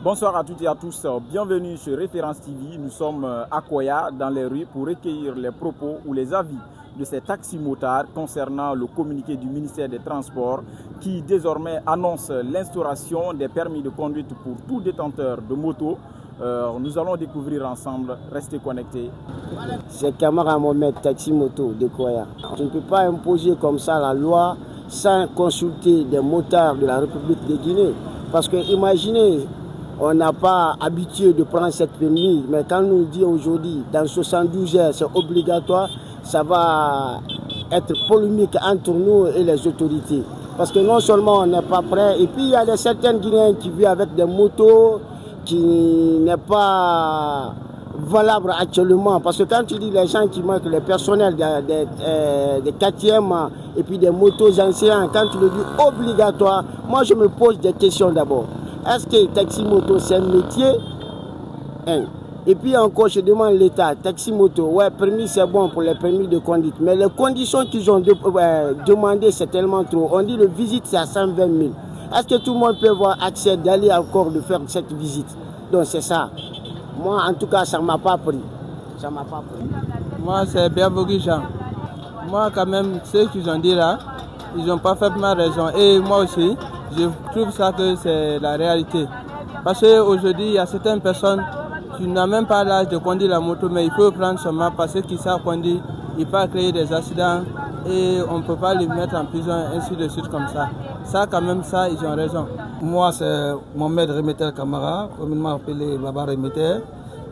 Bonsoir à toutes et à tous, bienvenue sur Référence TV. Nous sommes à Koya dans les rues pour recueillir les propos ou les avis de ces taxis-motards concernant le communiqué du ministère des Transports qui désormais annonce l'instauration des permis de conduite pour tout détenteur de moto. Nous allons découvrir ensemble, restez connectés. C'est Kamara Mohamed, taxi-moto de Koya. Je ne peux pas imposer comme ça la loi sans consulter des motards de la République de Guinée. Parce que imaginez, on n'a pas habitué de prendre cette permis, mais quand on nous dit aujourd'hui, dans 72 heures, c'est obligatoire, ça va être polémique entre nous et les autorités. Parce que non seulement on n'est pas prêt, et puis il y a certains Guinéens qui vivent avec des motos qui n'est pas valable actuellement. Parce que quand tu dis les gens qui manquent, les personnels des 4e et puis des motos anciens, quand tu le dis obligatoire, moi je me pose des questions d'abord. Est-ce que taxi-moto c'est un métier? Et puis encore, je demande l'État, taxi-moto, ouais, permis c'est bon pour les permis de conduite, mais les conditions qu'ils ont demandées c'est tellement trop. On dit le visite c'est à 120 000. Est-ce que tout le monde peut avoir accès d'aller encore de faire cette visite? Donc c'est ça. Moi en tout cas ça ne m'a pas pris. Ça m'a pas pris. Moi c'est bien beaucoup Jean. Moi quand même, ceux qu'ils ont dit là, ils ont parfaitement raison. Et moi aussi, je trouve ça que c'est la réalité. Parce qu'aujourd'hui, il y a certaines personnes qui n'ont même pas l'âge de conduire la moto, mais il faut prendre son mal parce qu'ils savent conduire, il peut créer des accidents et on ne peut pas les mettre en prison, ainsi de suite comme ça. Ça, quand même, ça, ils ont raison. Moi, c'est Mohamed Remeter Kamara, communément appelé Baba Remeter.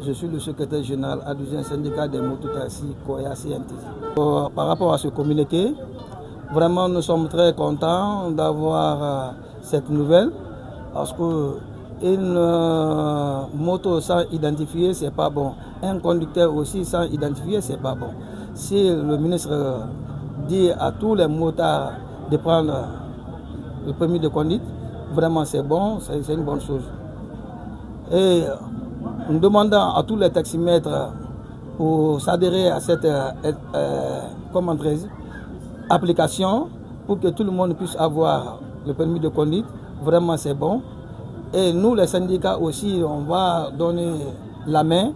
Je suis le secrétaire général adjoint syndicat des mototaxis Koya CNT. Par rapport à ce communiqué, vraiment, nous sommes très contents d'avoir cette nouvelle parce qu'une moto sans identifier, c'est pas bon. Un conducteur aussi sans identifier, c'est pas bon. Si le ministre dit à tous les motards de prendre le permis de conduite, vraiment c'est bon, c'est une bonne chose. Et nous demandons à tous les taximètres pour s'adhérer à cette application pour que tout le monde puisse avoir le permis de conduite. Vraiment c'est bon. Et nous les syndicats aussi, on va donner la main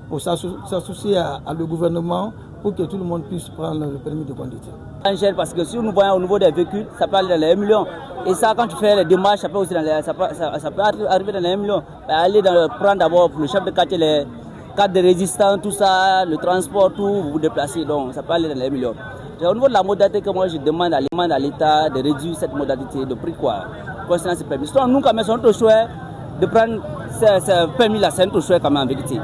pour s'associer à le gouvernement pour que tout le monde puisse prendre le permis de conduite. Parce que si nous voyons au niveau des véhicules, ça peut aller dans les 1 million. Et ça, quand tu fais les démarches, ça peut, aussi ça peut arriver dans les 1 million. Allez prendre d'abord pour le chef de quartier les cartes de résistance, tout ça, le transport, tout, vous vous déplacez. Donc ça peut aller dans les 1 million. Et au niveau de la modalité que moi je demande à l'État de réduire cette modalité de prix quoi, concernant ces permis. Sinon, nous, quand même, c'est notre choix de prendre ce permis-là, c'est notre choix quand même en vérité.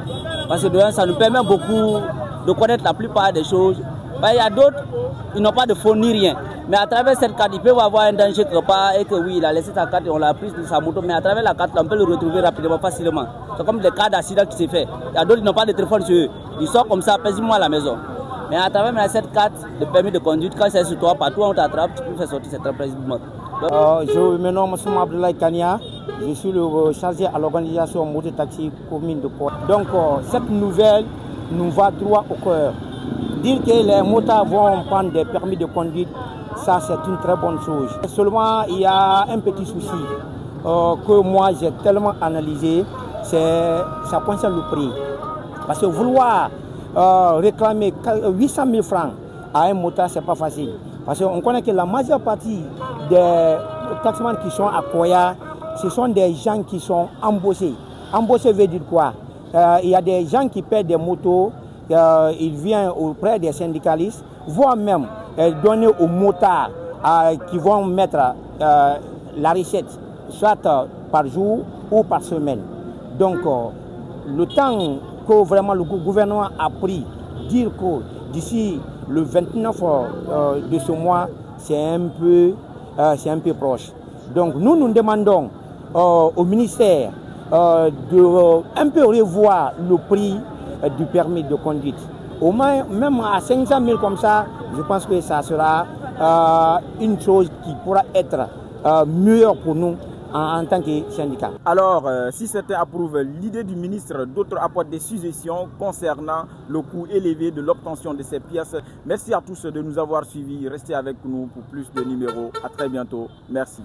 Parce que ça nous permet beaucoup de connaître la plupart des choses. Il y a d'autres, ils n'ont pas de fond ni rien. Mais à travers cette carte, ils peuvent avoir un danger quelque part et que oui, il a laissé sa carte et on l'a prise de sa moto. Mais à travers la carte, on peut le retrouver rapidement, facilement. C'est comme des cas d'accident qui s'est fait. Il y a d'autres qui n'ont pas de téléphone sur eux. Ils sortent comme ça, paisiblement à la maison. Mais à travers cette carte de permis de conduite, quand c'est sur toi, partout où on t'attrape, tu peux faire sortir cette paisiblement. Je me nomme Souma Abdoulaye Kania. Je suis le chargé à l'organisation mototaxi commune de Koya. Donc cette nouvelle nous va droit au cœur. Dire que les motards vont prendre des permis de conduite, ça c'est une très bonne chose. Seulement il y a un petit souci que moi j'ai tellement analysé, ça concerne le prix. Parce que vouloir réclamer 800 000 francs à un motard, c'est pas facile. Parce qu'on connaît que la majeure partie des taximans qui sont à Koya, ce sont des gens qui sont embauchés. Embauchés veut dire quoi? Il y a des gens qui paient des motos, ils viennent auprès des syndicalistes, voire même donner aux motards qui vont mettre la recette, soit par jour ou par semaine. Donc, le temps que vraiment le gouvernement a pris, dire que d'ici le 29 de ce mois, c'est un peu proche. Donc, nous demandons au ministère de un peu revoir le prix du permis de conduite. Au moins, même à 500 000 comme ça, je pense que ça sera une chose qui pourra être meilleure pour nous en tant que syndicat. Alors, si certains approuvent l'idée du ministre, d'autres apportent des suggestions concernant le coût élevé de l'obtention de ces pièces. Merci à tous de nous avoir suivis. Restez avec nous pour plus de numéros. À très bientôt. Merci.